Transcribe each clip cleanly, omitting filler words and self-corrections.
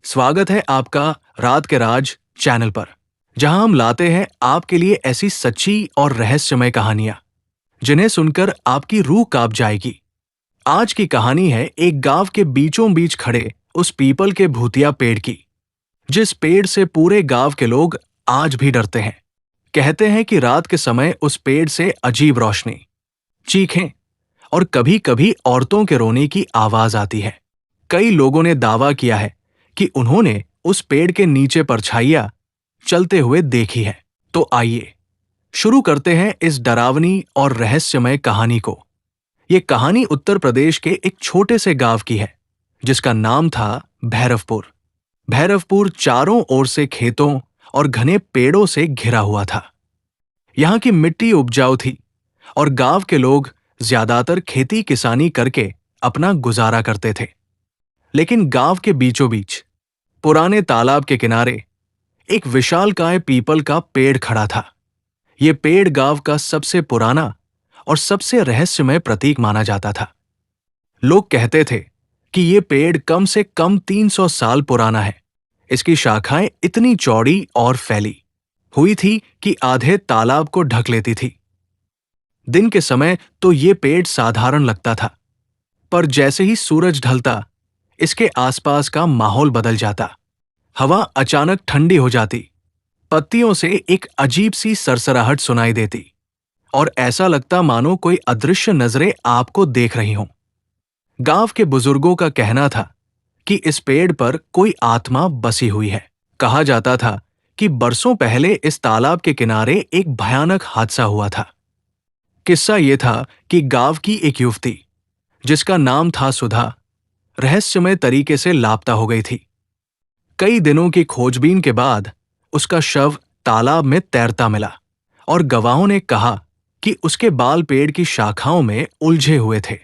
स्वागत है आपका रात के राज चैनल पर, जहां हम लाते हैं आपके लिए ऐसी सच्ची और रहस्यमय कहानियां जिन्हें सुनकर आपकी रूह कांप जाएगी। आज की कहानी है एक गांव के बीचों बीच खड़े उस पीपल के भूतिया पेड़ की, जिस पेड़ से पूरे गांव के लोग आज भी डरते हैं। कहते हैं कि रात के समय उस पेड़ से अजीब रोशनी, चीखें और कभी-कभी औरतों के रोने की आवाज आती है। कई लोगों ने दावा किया है कि उन्होंने उस पेड़ के नीचे परछाइयां चलते हुए देखी है। तो आइए शुरू करते हैं इस डरावनी और रहस्यमय कहानी को। ये कहानी उत्तर प्रदेश के एक छोटे से गांव की है, जिसका नाम था भैरवपुर। भैरवपुर चारों ओर से खेतों और घने पेड़ों से घिरा हुआ था। यहाँ की मिट्टी उपजाऊ थी और गांव के लोग ज्यादातर खेती किसानी करके अपना गुजारा करते थे। लेकिन गांव के बीचों बीच पुराने तालाब के किनारे एक विशालकाय पीपल का पेड़ खड़ा था। ये पेड़ गांव का सबसे पुराना और सबसे रहस्यमय प्रतीक माना जाता था। लोग कहते थे कि ये पेड़ कम से कम 300 साल पुराना है। इसकी शाखाएं इतनी चौड़ी और फैली हुई थी कि आधे तालाब को ढक लेती थी। दिन के समय तो ये पेड़ साधारण लगता था, पर जैसे ही सूरज ढलता, इसके आसपास का माहौल बदल जाता। हवा अचानक ठंडी हो जाती, पत्तियों से एक अजीब सी सरसराहट सुनाई देती और ऐसा लगता मानो कोई अदृश्य नजरें आपको देख रही हों। गांव के बुजुर्गों का कहना था कि इस पेड़ पर कोई आत्मा बसी हुई है। कहा जाता था कि बरसों पहले इस तालाब के किनारे एक भयानक हादसा हुआ था। किस्सा ये था कि गांव की एक युवती, जिसका नाम था सुधा, रहस्यमय तरीके से लापता हो गई थी। कई दिनों की खोजबीन के बाद उसका शव तालाब में तैरता मिला और गवाहों ने कहा कि उसके बाल पेड़ की शाखाओं में उलझे हुए थे।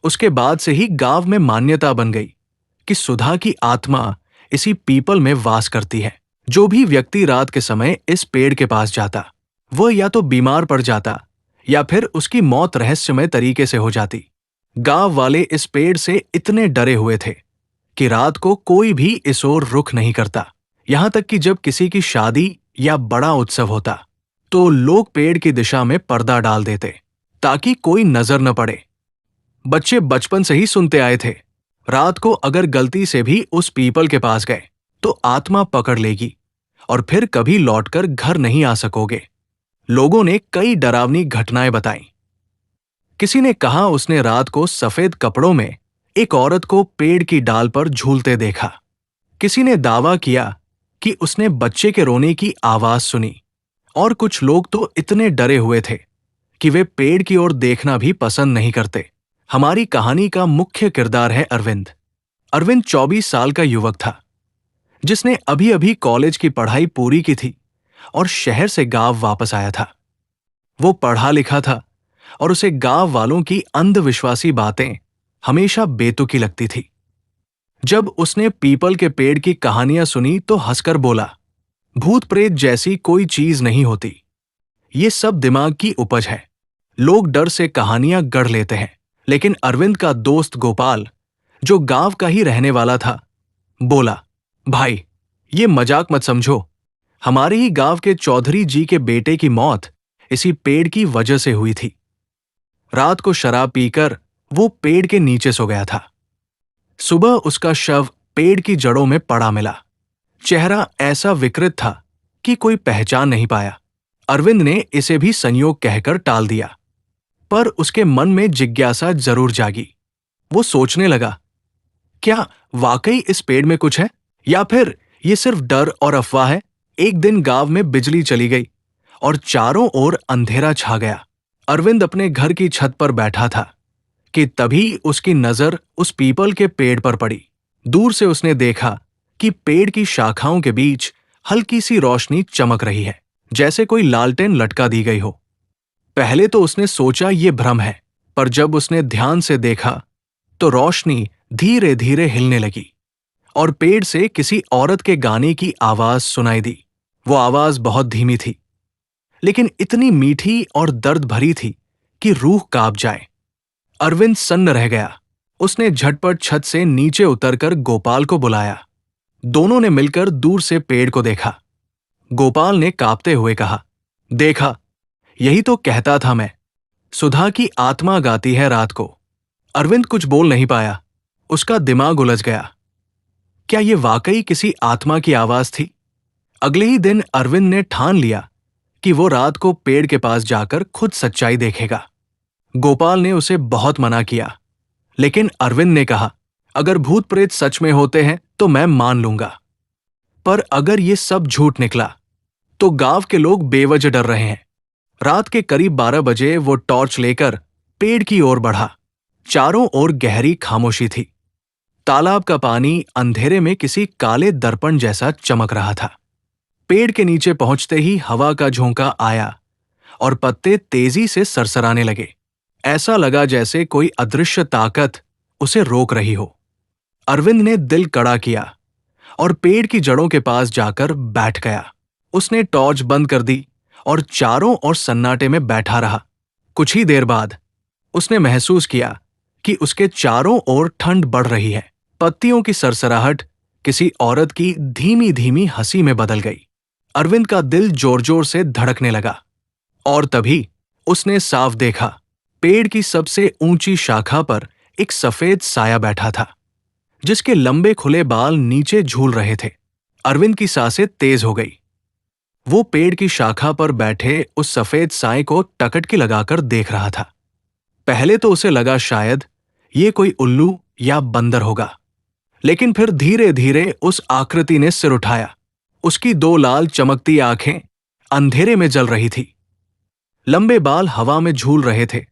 उसके बाद से ही गांव में मान्यता बन गई कि सुधा की आत्मा इसी पीपल में वास करती है। जो भी व्यक्ति रात के समय इस पेड़ के पास जाता, वह या तो बीमार पड़ जाता या फिर उसकी मौत रहस्यमय तरीके से हो जाती। गांव वाले इस पेड़ से इतने डरे हुए थे कि रात को कोई भी इस ओर रुख नहीं करता। यहां तक कि जब किसी की शादी या बड़ा उत्सव होता, तो लोग पेड़ की दिशा में पर्दा डाल देते ताकि कोई नजर न पड़े। बच्चे बचपन से ही सुनते आए थे, रात को अगर गलती से भी उस पीपल के पास गए तो आत्मा पकड़ लेगी और फिर कभी लौटकर घर नहीं आ सकोगे। लोगों ने कई डरावनी घटनाएं बताई। किसी ने कहा उसने रात को सफेद कपड़ों में एक औरत को पेड़ की डाल पर झूलते देखा। किसी ने दावा किया कि उसने बच्चे के रोने की आवाज सुनी और कुछ लोग तो इतने डरे हुए थे कि वे पेड़ की ओर देखना भी पसंद नहीं करते। हमारी कहानी का मुख्य किरदार है अरविंद। अरविंद 24 साल का युवक था, जिसने अभी अभी कॉलेज की पढ़ाई पूरी की थी और शहर से गांव वापस आया था। वो पढ़ा लिखा था और उसे गांव वालों की अंधविश्वासी बातें हमेशा बेतुकी लगती थी। जब उसने पीपल के पेड़ की कहानियां सुनी तो हंसकर बोला, भूत प्रेत जैसी कोई चीज नहीं होती, ये सब दिमाग की उपज है। लोग डर से कहानियां गढ़ लेते हैं। लेकिन अरविंद का दोस्त गोपाल, जो गांव का ही रहने वाला था, बोला, भाई ये मजाक मत समझो। हमारे ही गांव के चौधरी जी के बेटे की मौत इसी पेड़ की वजह से हुई थी। रात को शराब पीकर वो पेड़ के नीचे सो गया था। सुबह उसका शव पेड़ की जड़ों में पड़ा मिला। चेहरा ऐसा विकृत था कि कोई पहचान नहीं पाया। अरविंद ने इसे भी संयोग कहकर टाल दिया, पर उसके मन में जिज्ञासा जरूर जागी। वो सोचने लगा, क्या वाकई इस पेड़ में कुछ है या फिर ये सिर्फ डर और अफवाह है। एक दिन गांव में बिजली चली गई और चारों ओर अंधेरा छा गया। अरविंद अपने घर की छत पर बैठा था कि तभी उसकी नजर उस पीपल के पेड़ पर पड़ी। दूर से उसने देखा कि पेड़ की शाखाओं के बीच हल्की सी रोशनी चमक रही है, जैसे कोई लालटेन लटका दी गई हो। पहले तो उसने सोचा ये भ्रम है, पर जब उसने ध्यान से देखा तो रोशनी धीरे धीरे हिलने लगी और पेड़ से किसी औरत के गाने की आवाज सुनाई दी। वो आवाज बहुत धीमी थी, लेकिन इतनी मीठी और दर्द भरी थी कि रूह कांप जाए। अरविंद सन्न रह गया। उसने झटपट छत से नीचे उतरकर गोपाल को बुलाया। दोनों ने मिलकर दूर से पेड़ को देखा। गोपाल ने कांपते हुए कहा, देखा, यही तो कहता था मैं, सुधा की आत्मा गाती है रात को। अरविंद कुछ बोल नहीं पाया। उसका दिमाग उलझ गया। क्या ये वाकई किसी आत्मा की आवाज थी? अगले ही दिन अरविंद ने ठान लिया कि वो रात को पेड़ के पास जाकर खुद सच्चाई देखेगा। गोपाल ने उसे बहुत मना किया, लेकिन अरविंद ने कहा, अगर भूत प्रेत सच में होते हैं तो मैं मान लूंगा, पर अगर ये सब झूठ निकला तो गांव के लोग बेवजह डर रहे हैं। रात के करीब 12 बजे वो टॉर्च लेकर पेड़ की ओर बढ़ा। चारों ओर गहरी खामोशी थी। तालाब का पानी अंधेरे में किसी काले दर्पण जैसा चमक रहा था। पेड़ के नीचे पहुंचते ही हवा का झोंका आया और पत्ते तेजी से सरसराने लगे। ऐसा लगा जैसे कोई अदृश्य ताकत उसे रोक रही हो। अरविंद ने दिल कड़ा किया और पेड़ की जड़ों के पास जाकर बैठ गया। उसने टॉर्च बंद कर दी और चारों ओर सन्नाटे में बैठा रहा। कुछ ही देर बाद उसने महसूस किया कि उसके चारों ओर ठंड बढ़ रही है। पत्तियों की सरसराहट किसी औरत की धीमी धीमी हंसी में बदल गई। अरविंद का दिल जोर जोर से धड़कने लगा और तभी उसने साफ देखा, पेड़ की सबसे ऊंची शाखा पर एक सफेद साया बैठा था, जिसके लंबे खुले बाल नीचे झूल रहे थे। अरविंद की सांसें तेज हो गई। वो पेड़ की शाखा पर बैठे उस सफेद साए को टकटकी लगाकर देख रहा था। पहले तो उसे लगा शायद ये कोई उल्लू या बंदर होगा, लेकिन फिर धीरे धीरे उस आकृति ने सिर उठाया। उसकी 2 लाल चमकती आंखें अंधेरे में जल रही थी। लंबे बाल हवा में झूल रहे थे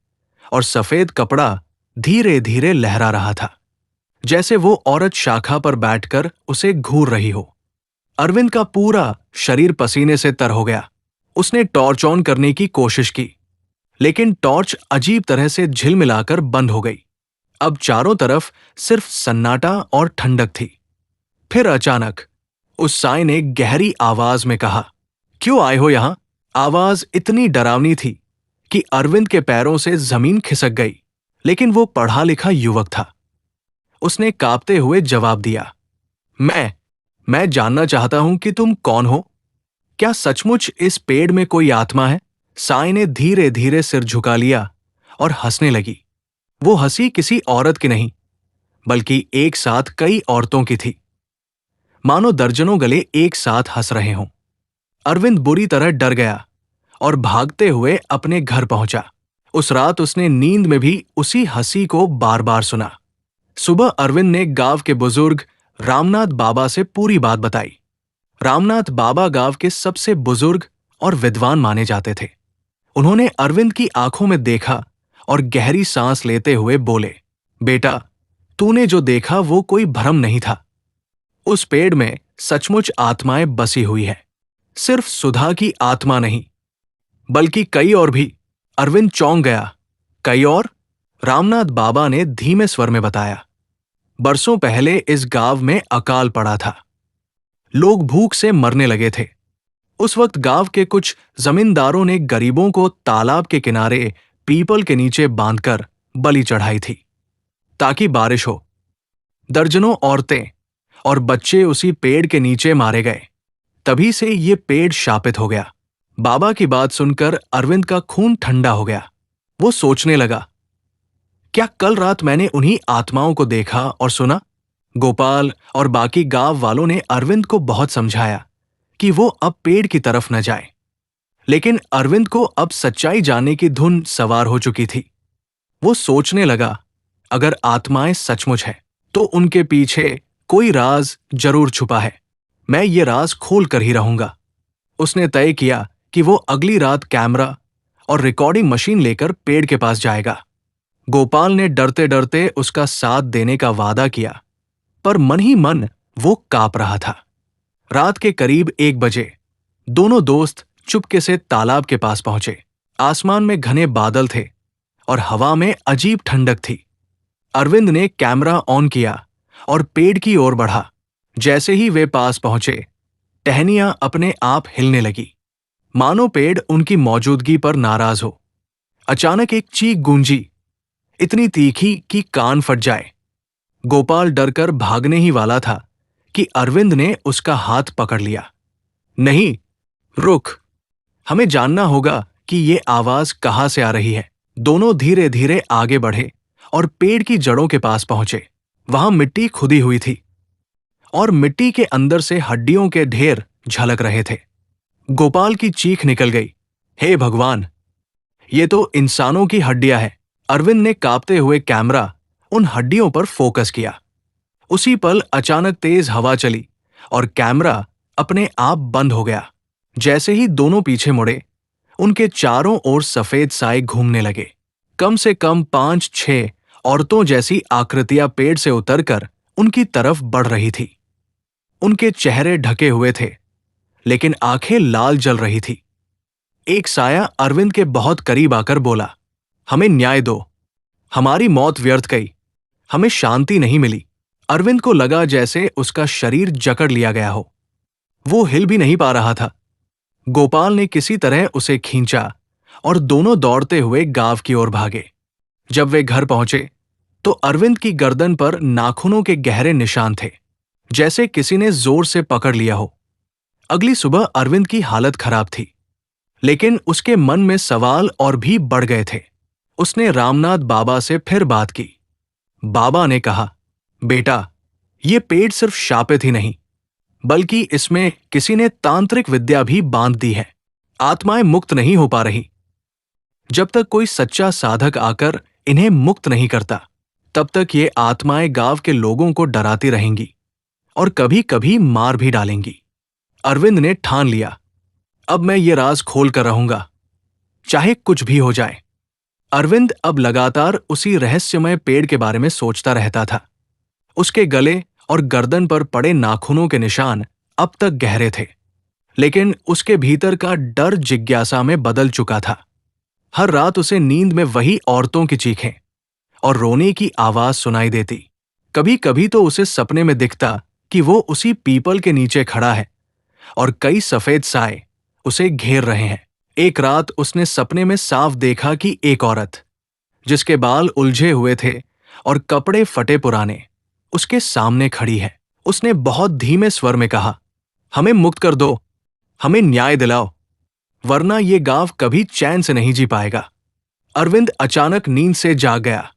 और सफेद कपड़ा धीरे धीरे लहरा रहा था, जैसे वो औरत शाखा पर बैठकर उसे घूर रही हो। अरविंद का पूरा शरीर पसीने से तर हो गया। उसने टॉर्च ऑन करने की कोशिश की, लेकिन टॉर्च अजीब तरह से झिलमिलाकर बंद हो गई। अब चारों तरफ सिर्फ सन्नाटा और ठंडक थी। फिर अचानक उस साए ने गहरी आवाज में कहा, क्यों आए हो यहां? आवाज इतनी डरावनी थी कि अरविंद के पैरों से जमीन खिसक गई, लेकिन वो पढ़ा लिखा युवक था। उसने कांपते हुए जवाब दिया, मैं जानना चाहता हूं कि तुम कौन हो। क्या सचमुच इस पेड़ में कोई आत्मा है? साए ने धीरे धीरे सिर झुका लिया और हंसने लगी। वो हंसी किसी औरत की नहीं, बल्कि एक साथ कई औरतों की थी, मानो दर्जनों गले एक साथ हंस रहे हों। अरविंद बुरी तरह डर गया और भागते हुए अपने घर पहुंचा। उस रात उसने नींद में भी उसी हंसी को बार बार सुना। सुबह अरविंद ने गांव के बुजुर्ग रामनाथ बाबा से पूरी बात बताई। रामनाथ बाबा गांव के सबसे बुजुर्ग और विद्वान माने जाते थे। उन्होंने अरविंद की आंखों में देखा और गहरी सांस लेते हुए बोले, बेटा, तूने जो देखा वो कोई भ्रम नहीं था। उस पेड़ में सचमुच आत्माएं बसी हुई है। सिर्फ सुधा की आत्मा नहीं, बल्कि कई और भी। अरविंद चौंक गया। कई और? रामनाथ बाबा ने धीमे स्वर में बताया, बरसों पहले इस गांव में अकाल पड़ा था। लोग भूख से मरने लगे थे। उस वक्त गांव के कुछ जमींदारों ने गरीबों को तालाब के किनारे पीपल के नीचे बांधकर बलि चढ़ाई थी, ताकि बारिश हो। दर्जनों औरतें और बच्चे उसी पेड़ के नीचे मारे गए। तभी से ये पेड़ शापित हो गया। बाबा की बात सुनकर अरविंद का खून ठंडा हो गया। वो सोचने लगा, क्या कल रात मैंने उन्हीं आत्माओं को देखा और सुना? गोपाल और बाकी गांव वालों ने अरविंद को बहुत समझाया कि वो अब पेड़ की तरफ न जाए, लेकिन अरविंद को अब सच्चाई जानने की धुन सवार हो चुकी थी। वो सोचने लगा, अगर आत्माएं सचमुच है तो उनके पीछे कोई राज जरूर छुपा है। मैं ये राज खोल कर ही रहूंगा। उसने तय किया कि वो अगली रात कैमरा और रिकॉर्डिंग मशीन लेकर पेड़ के पास जाएगा। गोपाल ने डरते डरते उसका साथ देने का वादा किया, पर मन ही मन वो कांप रहा था। रात के करीब 1 बजे दोनों दोस्त चुपके से तालाब के पास पहुंचे। आसमान में घने बादल थे और हवा में अजीब ठंडक थी। अरविंद ने कैमरा ऑन किया और पेड़ की ओर बढ़ा। जैसे ही वे पास पहुंचे, टहनियां अपने आप हिलने लगी, मानो पेड़ उनकी मौजूदगी पर नाराज हो। अचानक एक चीख गूंजी, इतनी तीखी कि कान फट जाए। गोपाल डरकर भागने ही वाला था कि अरविंद ने उसका हाथ पकड़ लिया। नहीं, रुक, हमें जानना होगा कि ये आवाज कहाँ से आ रही है। दोनों धीरे धीरे आगे बढ़े और पेड़ की जड़ों के पास पहुंचे। वहां मिट्टी खुदी हुई थी और मिट्टी के अंदर से हड्डियों के ढेर झलक रहे थे। गोपाल की चीख निकल गई, हे भगवान, ये तो इंसानों की हड्डियां हैं। अरविंद ने कांपते हुए कैमरा उन हड्डियों पर फोकस किया। उसी पल अचानक तेज हवा चली और कैमरा अपने आप बंद हो गया। जैसे ही दोनों पीछे मुड़े, उनके चारों ओर सफेद साए घूमने लगे। कम से कम 5-6 औरतों जैसी आकृतियां पेड़ से उतरकर उनकी तरफ बढ़ रही थी। उनके चेहरे ढके हुए थे, लेकिन आंखें लाल जल रही थी। एक साया अरविंद के बहुत करीब आकर बोला, हमें न्याय दो, हमारी मौत व्यर्थ गई, हमें शांति नहीं मिली। अरविंद को लगा जैसे उसका शरीर जकड़ लिया गया हो। वो हिल भी नहीं पा रहा था। गोपाल ने किसी तरह उसे खींचा और दोनों दौड़ते हुए गांव की ओर भागे। जब वे घर पहुंचे तो अरविंद की गर्दन पर नाखूनों के गहरे निशान थे, जैसे किसी ने जोर से पकड़ लिया हो। अगली सुबह अरविंद की हालत खराब थी, लेकिन उसके मन में सवाल और भी बढ़ गए थे। उसने रामनाथ बाबा से फिर बात की। बाबा ने कहा, बेटा, ये पेड़ सिर्फ शापित ही नहीं, बल्कि इसमें किसी ने तांत्रिक विद्या भी बांध दी है। आत्माएं मुक्त नहीं हो पा रही। जब तक कोई सच्चा साधक आकर इन्हें मुक्त नहीं करता, तब तक ये आत्माएं गांव के लोगों को डराती रहेंगी और कभी कभी मार भी डालेंगी। अरविंद ने ठान लिया, अब मैं ये राज खोल कर रहूंगा, चाहे कुछ भी हो जाए। अरविंद अब लगातार उसी रहस्यमय पेड़ के बारे में सोचता रहता था। उसके गले और गर्दन पर पड़े नाखूनों के निशान अब तक गहरे थे, लेकिन उसके भीतर का डर जिज्ञासा में बदल चुका था। हर रात उसे नींद में वही औरतों की चीखें और रोने की आवाज सुनाई देती। कभी कभी तो उसे सपने में दिखता कि वो उसी पीपल के नीचे खड़ा है और कई सफेद साए उसे घेर रहे हैं। एक रात उसने सपने में साफ देखा कि एक औरत, जिसके बाल उलझे हुए थे और कपड़े फटे पुराने, उसके सामने खड़ी है। उसने बहुत धीमे स्वर में कहा, हमें मुक्त कर दो, हमें न्याय दिलाओ, वरना ये गांव कभी चैन से नहीं जी पाएगा। अरविंद अचानक नींद से जाग गया।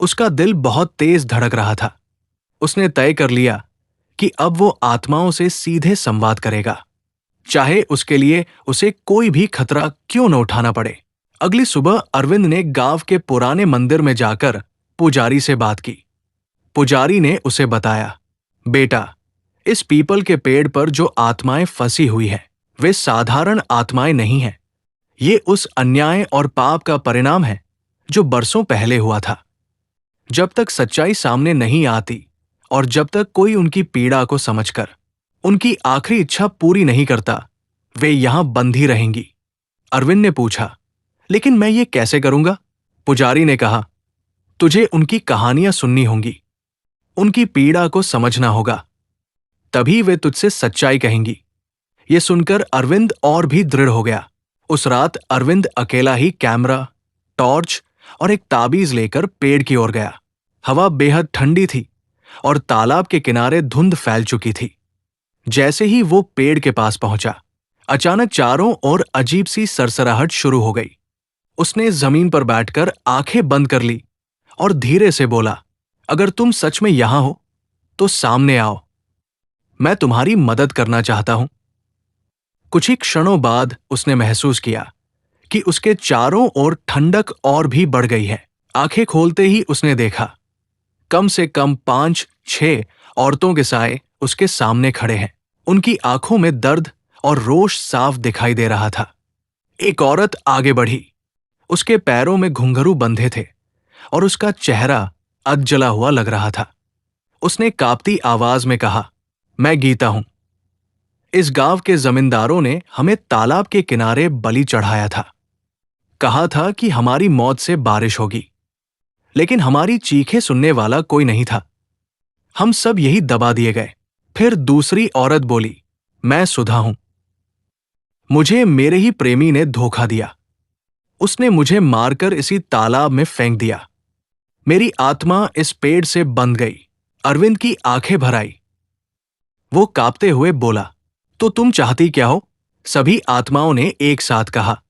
उसका दिल बहुत तेज धड़क रहा था। उसने तय कर लिया कि अब वो आत्माओं से सीधे संवाद करेगा, चाहे उसके लिए उसे कोई भी खतरा क्यों न उठाना पड़े। अगली सुबह अरविंद ने गांव के पुराने मंदिर में जाकर पुजारी से बात की। पुजारी ने उसे बताया, बेटा, इस पीपल के पेड़ पर जो आत्माएं फंसी हुई हैं, वे साधारण आत्माएं नहीं हैं। ये उस अन्याय और पाप का परिणाम है जो बरसों पहले हुआ था। जब तक सच्चाई सामने नहीं आती और जब तक कोई उनकी पीड़ा को समझकर उनकी आखिरी इच्छा पूरी नहीं करता, वे यहां बंधी रहेंगी। अरविंद ने पूछा, लेकिन मैं ये कैसे करूंगा? पुजारी ने कहा, तुझे उनकी कहानियां सुननी होंगी, उनकी पीड़ा को समझना होगा, तभी वे तुझसे सच्चाई कहेंगी। ये सुनकर अरविंद और भी दृढ़ हो गया। उस रात अरविंद अकेला ही कैमरा, टॉर्च और एक ताबीज लेकर पेड़ की ओर गया। हवा बेहद ठंडी थी और तालाब के किनारे धुंध फैल चुकी थी। जैसे ही वो पेड़ के पास पहुंचा, अचानक चारों ओर अजीब सी सरसराहट शुरू हो गई। उसने जमीन पर बैठकर आंखें बंद कर ली और धीरे से बोला, अगर तुम सच में यहां हो तो सामने आओ, मैं तुम्हारी मदद करना चाहता हूं। कुछ ही क्षणों बाद उसने महसूस किया कि उसके चारों ओर ठंडक और भी बढ़ गई है। आंखें खोलते ही उसने देखा, कम से कम 5-6 औरतों के साए उसके सामने खड़े हैं। उनकी आंखों में दर्द और रोष साफ दिखाई दे रहा था। एक औरत आगे बढ़ी। उसके पैरों में घुंघरू बंधे थे और उसका चेहरा अधजला हुआ लग रहा था। उसने कांपती आवाज में कहा, मैं गीता हूं। इस गांव के जमींदारों ने हमें तालाब के किनारे बलि चढ़ाया था। कहा था कि हमारी मौत से बारिश होगी, लेकिन हमारी चीखें सुनने वाला कोई नहीं था। हम सब यही दबा दिए गए। फिर दूसरी औरत बोली, मैं सुधा हूं। मुझे मेरे ही प्रेमी ने धोखा दिया। उसने मुझे मारकर इसी तालाब में फेंक दिया। मेरी आत्मा इस पेड़ से बंध गई। अरविंद की आंखें भर आई। वो कांपते हुए बोला, तो तुम चाहती क्या हो? सभी आत्माओं ने एक साथ कहा,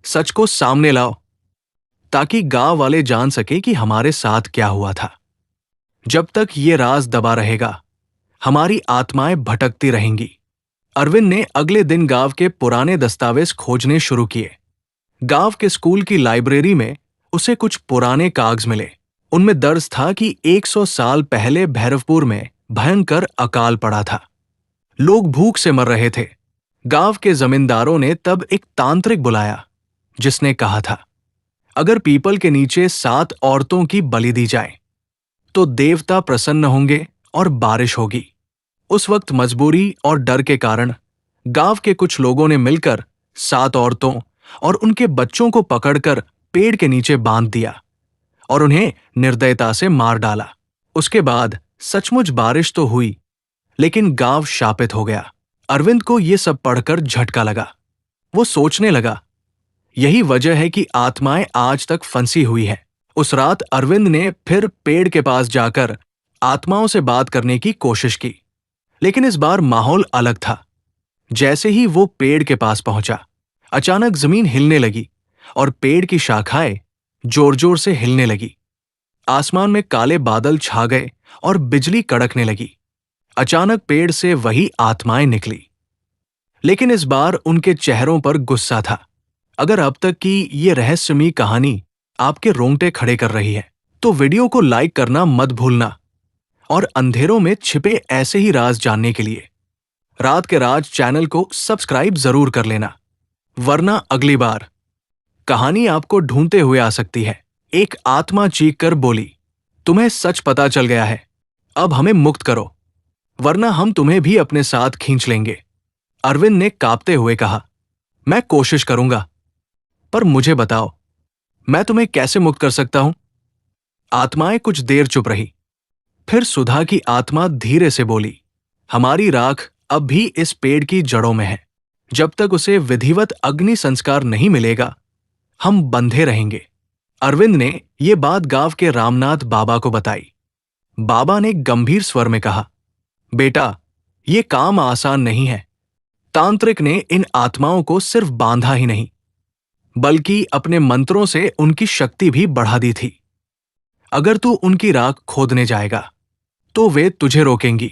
सच को सामने लाओ, ताकि गांव वाले जान सके कि हमारे साथ क्या हुआ था। जब तक ये राज दबा रहेगा, हमारी आत्माएं भटकती रहेंगी। अरविंद ने अगले दिन गांव के पुराने दस्तावेज खोजने शुरू किए। गांव के स्कूल की लाइब्रेरी में उसे कुछ पुराने कागज मिले। उनमें दर्ज था कि 100 साल पहले भैरवपुर में भयंकर अकाल पड़ा था। लोग भूख से मर रहे थे। गांव के जमींदारों ने तब एक तांत्रिक बुलाया, जिसने कहा था, अगर पीपल के नीचे 7 औरतों की बलि दी जाए तो देवता प्रसन्न होंगे और बारिश होगी। उस वक्त मजबूरी और डर के कारण गांव के कुछ लोगों ने मिलकर 7 औरतों और उनके बच्चों को पकड़कर पेड़ के नीचे बांध दिया और उन्हें निर्दयता से मार डाला। उसके बाद सचमुच बारिश तो हुई, लेकिन गांव शापित हो गया। अरविंद को यह सब पढ़कर झटका लगा। वो सोचने लगा, यही वजह है कि आत्माएं आज तक फंसी हुई हैं। उस रात अरविंद ने फिर पेड़ के पास जाकर आत्माओं से बात करने की कोशिश की, लेकिन इस बार माहौल अलग था। जैसे ही वो पेड़ के पास पहुंचा, अचानक जमीन हिलने लगी और पेड़ की शाखाएं जोर जोर से हिलने लगी। आसमान में काले बादल छा गए और बिजली कड़कने लगी। अचानक पेड़ से वही आत्माएं निकली, लेकिन इस बार उनके चेहरों पर गुस्सा था। अगर अब तक की ये रहस्यमयी कहानी आपके रोंगटे खड़े कर रही है, तो वीडियो को लाइक करना मत भूलना और अंधेरों में छिपे ऐसे ही राज जानने के लिए रात के राज चैनल को सब्सक्राइब जरूर कर लेना, वरना अगली बार कहानी आपको ढूंढते हुए आ सकती है। एक आत्मा चीख कर बोली, तुम्हें सच पता चल गया है, अब हमें मुक्त करो, वरना हम तुम्हें भी अपने साथ खींच लेंगे। अरविंद ने कांपते हुए कहा, मैं कोशिश करूंगा, पर मुझे बताओ, मैं तुम्हें कैसे मुक्त कर सकता हूं? आत्माएं कुछ देर चुप रही। फिर सुधा की आत्मा धीरे से बोली, हमारी राख अब भी इस पेड़ की जड़ों में है। जब तक उसे विधिवत अग्नि संस्कार नहीं मिलेगा, हम बंधे रहेंगे। अरविंद ने यह बात गांव के रामनाथ बाबा को बताई। बाबा ने गंभीर स्वर में कहा, बेटा, यह काम आसान नहीं है। तांत्रिक ने इन आत्माओं को सिर्फ बांधा ही नहीं, बल्कि अपने मंत्रों से उनकी शक्ति भी बढ़ा दी थी। अगर तू उनकी राख खोदने जाएगा, तो वे तुझे रोकेंगी।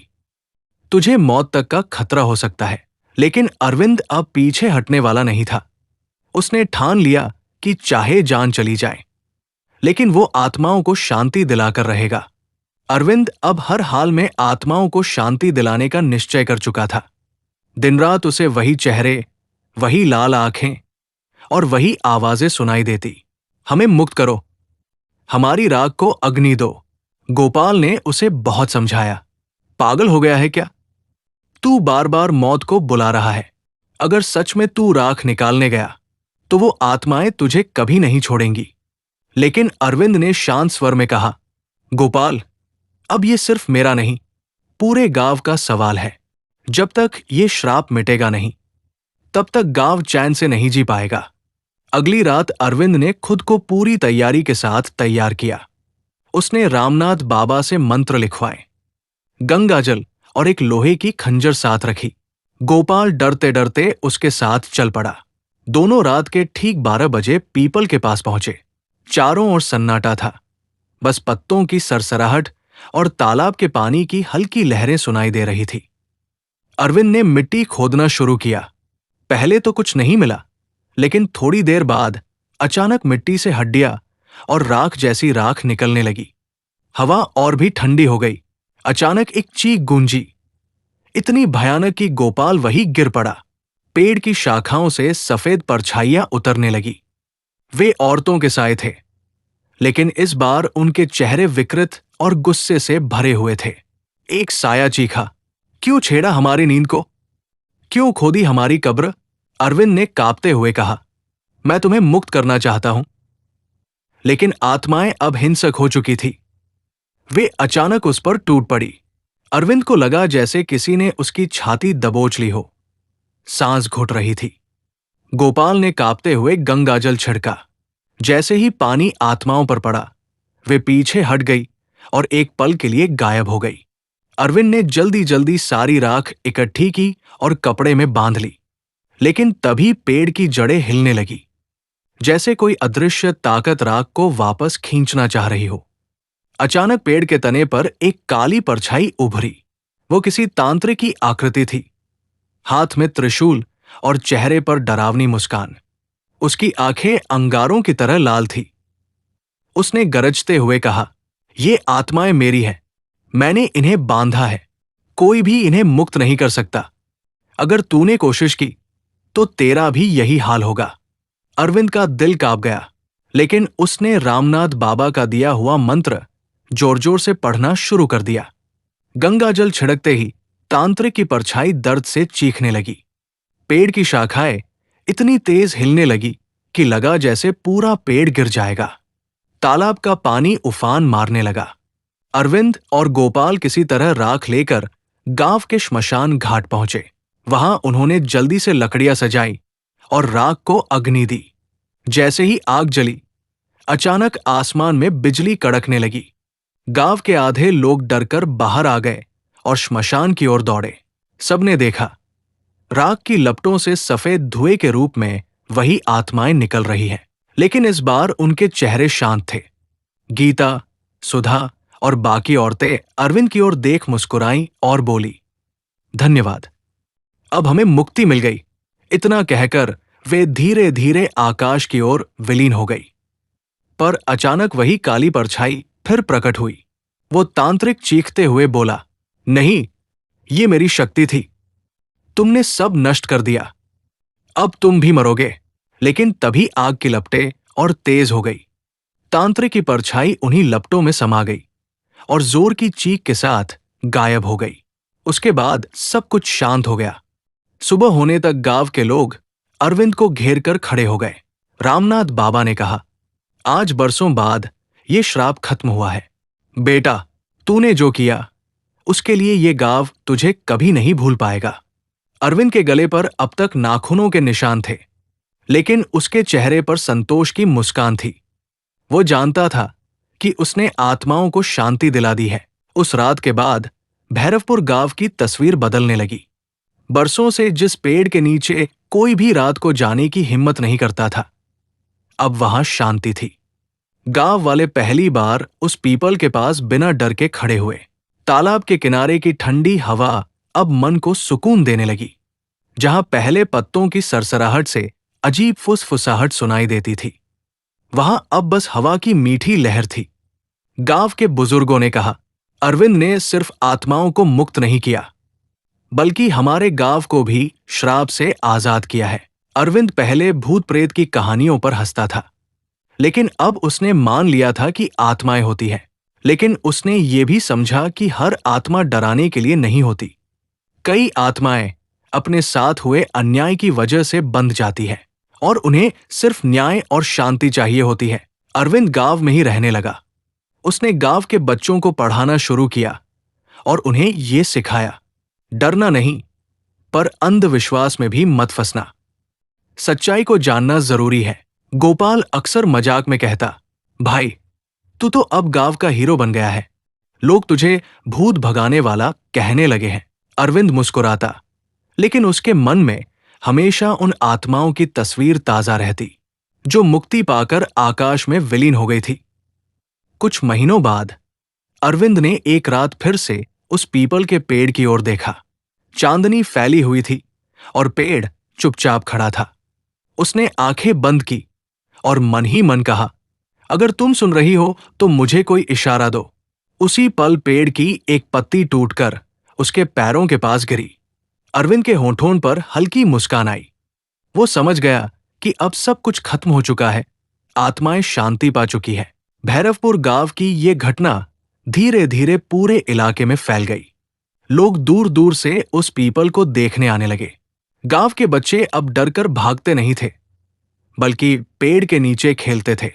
तुझे मौत तक का खतरा हो सकता है। लेकिन अरविंद अब पीछे हटने वाला नहीं था। उसने ठान लिया कि चाहे जान चली जाए, लेकिन वो आत्माओं को शांति दिलाकर रहेगा। अरविंद अब हर हाल में आत्माओं को शांति दिलाने का निश्चय कर चुका था। दिन रात उसे वही चेहरे, वही लाल आंखें और वही आवाजें सुनाई देती, हमें मुक्त करो, हमारी राख को अग्नि दो। गोपाल ने उसे बहुत समझाया, पागल हो गया है क्या? तू बार बार मौत को बुला रहा है। अगर सच में तू राख निकालने गया, तो वो आत्माएं तुझे कभी नहीं छोड़ेंगी। लेकिन अरविंद ने शांत स्वर में कहा, गोपाल, अब ये सिर्फ मेरा नहीं, पूरे गांव का सवाल है। जब तक ये श्राप मिटेगा नहीं, तब तक गांव चैन से नहीं जी पाएगा। अगली रात अरविंद ने खुद को पूरी तैयारी के साथ तैयार किया। उसने रामनाथ बाबा से मंत्र लिखवाए, गंगाजल और एक लोहे की खंजर साथ रखी। गोपाल डरते डरते उसके साथ चल पड़ा। दोनों रात के ठीक 12 बजे पीपल के पास पहुंचे। चारों ओर सन्नाटा था, बस पत्तों की सरसराहट और तालाब के पानी की हल्की लहरें सुनाई दे रही थी। अरविंद ने मिट्टी खोदना शुरू किया। पहले तो कुछ नहीं मिला, लेकिन थोड़ी देर बाद अचानक मिट्टी से हड्डियां और राख जैसी राख निकलने लगी। हवा और भी ठंडी हो गई। अचानक एक चीख गूंजी, इतनी भयानक कि गोपाल वहीं गिर पड़ा। पेड़ की शाखाओं से सफेद परछाइयां उतरने लगी। वे औरतों के साए थे, लेकिन इस बार उनके चेहरे विकृत और गुस्से से भरे हुए थे। एक साया चीखा, क्यों छेड़ा हमारी नींद को? क्यों खोदी हमारी कब्र? अरविंद ने कांपते हुए कहा, मैं तुम्हें मुक्त करना चाहता हूं। लेकिन आत्माएं अब हिंसक हो चुकी थी। वे अचानक उस पर टूट पड़ी। अरविंद को लगा जैसे किसी ने उसकी छाती दबोच ली हो। सांस घुट रही थी। गोपाल ने कांपते हुए गंगाजल छिड़का। जैसे ही पानी आत्माओं पर पड़ा, वे पीछे हट गई और एक पल के लिए गायब हो गई। अरविंद ने जल्दी जल्दी सारी राख इकट्ठी की और कपड़े में बांध ली। लेकिन तभी पेड़ की जड़ें हिलने लगी, जैसे कोई अदृश्य ताकत राख को वापस खींचना चाह रही हो। अचानक पेड़ के तने पर एक काली परछाई उभरी। वो किसी तांत्रिक की आकृति थी, हाथ में त्रिशूल और चेहरे पर डरावनी मुस्कान। उसकी आंखें अंगारों की तरह लाल थी। उसने गरजते हुए कहा, ये आत्माएं मेरी हैं। मैंने इन्हें बांधा है। कोई भी इन्हें मुक्त नहीं कर सकता। अगर तूने कोशिश की तो तेरा भी यही हाल होगा। अरविंद का दिल कांप गया, लेकिन उसने रामनाथ बाबा का दिया हुआ मंत्र जोर जोर से पढ़ना शुरू कर दिया। गंगा जल छिड़कते ही तांत्रिक की परछाई दर्द से चीखने लगी। पेड़ की शाखाएं इतनी तेज हिलने लगी कि लगा जैसे पूरा पेड़ गिर जाएगा। तालाब का पानी उफान मारने लगा। अरविंद और गोपाल किसी तरह राख लेकर गांव के श्मशान घाट पहुंचे। वहां उन्होंने जल्दी से लकड़ियां सजाई और राख को अग्नि दी। जैसे ही आग जली, अचानक आसमान में बिजली कड़कने लगी। गांव के आधे लोग डरकर बाहर आ गए और श्मशान की ओर दौड़े। सबने देखा, राख की लपटों से सफेद धुएं के रूप में वही आत्माएं निकल रही हैं। लेकिन इस बार उनके चेहरे शांत थे। गीता, सुधा और बाकी औरतें अरविंद की ओर देख मुस्कुराईं और बोली, धन्यवाद, अब हमें मुक्ति मिल गई। इतना कहकर वे धीरे धीरे आकाश की ओर विलीन हो गई। पर अचानक वही काली परछाई फिर प्रकट हुई। वो तांत्रिक चीखते हुए बोला, नहीं, ये मेरी शक्ति थी। तुमने सब नष्ट कर दिया। अब तुम भी मरोगे। लेकिन तभी आग की लपटें और तेज हो गई। तांत्रिक की परछाई उन्हीं लपटों में समा गई और जोर की चीख के साथ गायब हो गई। उसके बाद सब कुछ शांत हो गया। सुबह होने तक गांव के लोग अरविंद को घेर कर खड़े हो गए। रामनाथ बाबा ने कहा, आज बरसों बाद ये श्राप खत्म हुआ है। बेटा, तूने जो किया उसके लिए ये गांव तुझे कभी नहीं भूल पाएगा। अरविंद के गले पर अब तक नाखूनों के निशान थे, लेकिन उसके चेहरे पर संतोष की मुस्कान थी। वो जानता था कि उसने आत्माओं को शांति दिला दी है। उस रात के बाद भैरवपुर गांव की तस्वीर बदलने लगी। बरसों से जिस पेड़ के नीचे कोई भी रात को जाने की हिम्मत नहीं करता था, अब वहां शांति थी। गांव वाले पहली बार उस पीपल के पास बिना डर के खड़े हुए। तालाब के किनारे की ठंडी हवा अब मन को सुकून देने लगी। जहां पहले पत्तों की सरसराहट से अजीब फुसफुसाहट सुनाई देती थी, वहां अब बस हवा की मीठी लहर थी। गांव के बुजुर्गों ने कहा, अरविंद ने सिर्फ आत्माओं को मुक्त नहीं किया, बल्कि हमारे गांव को भी श्राप से आजाद किया है। अरविंद पहले भूत प्रेत की कहानियों पर हंसता था, लेकिन अब उसने मान लिया था कि आत्माएं होती हैं। लेकिन उसने ये भी समझा कि हर आत्मा डराने के लिए नहीं होती। कई आत्माएं अपने साथ हुए अन्याय की वजह से बंध जाती है और उन्हें सिर्फ न्याय और शांति चाहिए होती है। अरविंद गांव में ही रहने लगा। उसने गांव के बच्चों को पढ़ाना शुरू किया और उन्हें ये सिखाया, डरना नहीं, पर अंधविश्वास में भी मत फंसना। सच्चाई को जानना जरूरी है। गोपाल अक्सर मजाक में कहता, भाई, तू तो अब गांव का हीरो बन गया है। लोग तुझे भूत भगाने वाला कहने लगे हैं। अरविंद मुस्कुराता, लेकिन उसके मन में हमेशा उन आत्माओं की तस्वीर ताजा रहती जो मुक्ति पाकर आकाश में विलीन हो गई थी। कुछ महीनों बाद अरविंद ने एक रात फिर से उस पीपल के पेड़ की ओर देखा। चांदनी फैली हुई थी और पेड़ चुपचाप खड़ा था। उसने आंखें बंद की और मन ही मन कहा, अगर तुम सुन रही हो तो मुझे कोई इशारा दो। उसी पल पेड़ की एक पत्ती टूटकर उसके पैरों के पास गिरी। अरविंद के होठों पर हल्की मुस्कान आई। वो समझ गया कि अब सब कुछ खत्म हो चुका है, आत्माएं शांति पा चुकी है। भैरवपुर गांव की ये घटना धीरे धीरे पूरे इलाके में फैल गई। लोग दूर दूर से उस पीपल को देखने आने लगे। गांव के बच्चे अब डरकर भागते नहीं थे, बल्कि पेड़ के नीचे खेलते थे।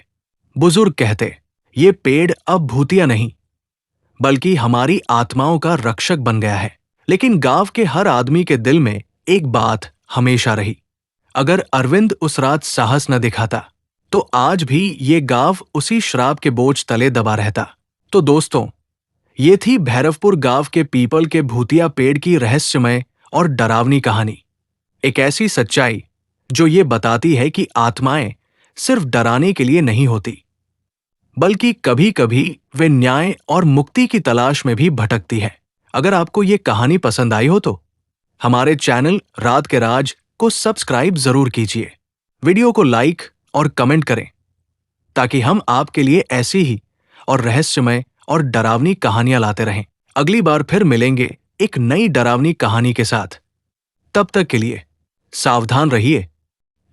बुजुर्ग कहते, ये पेड़ अब भूतिया नहीं, बल्कि हमारी आत्माओं का रक्षक बन गया है। लेकिन गांव के हर आदमी के दिल में एक बात हमेशा रही, अगर अरविंद उस रात साहस न दिखाता तो आज भी ये गांव उसी श्राप के बोझ तले दबा रहता। तो दोस्तों, ये थी भैरवपुर गांव के पीपल के भूतिया पेड़ की रहस्यमय और डरावनी कहानी। एक ऐसी सच्चाई जो ये बताती है कि आत्माएं सिर्फ डराने के लिए नहीं होती, बल्कि कभी-कभी वे न्याय और मुक्ति की तलाश में भी भटकती है। अगर आपको ये कहानी पसंद आई हो तो हमारे चैनल रात के राज को सब्सक्राइब जरूर कीजिए। वीडियो को लाइक और कमेंट करें ताकि हम आपके लिए ऐसी ही और रहस्यमय और डरावनी कहानियां लाते रहें। अगली बार फिर मिलेंगे एक नई डरावनी कहानी के साथ। तब तक के लिए सावधान रहिए,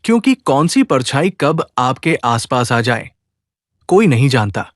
क्योंकि कौन सी परछाई कब आपके आसपास आ जाए कोई नहीं जानता।